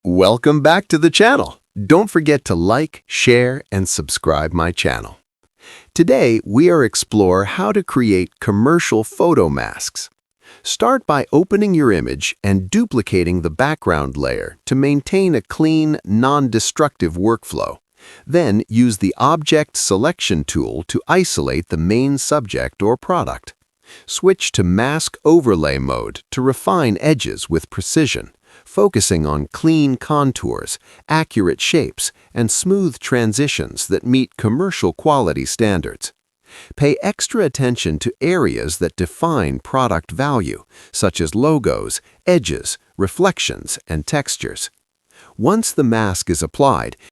Welcome back to the channel. Don't forget to like, share, and subscribe my channel. Today, we are explore how to create commercial photo masks. Start by opening your image and duplicating the background layer to maintain a clean, non-destructive workflow. Then use the Object Selection tool to isolate the main subject or product. Switch to Mask Overlay mode to refine edges with precision, focusing on clean contours, accurate shapes, and smooth transitions that meet commercial quality standards. Pay extra attention to areas that define product value, such as logos, edges, reflections, and textures. Once the mask is applied,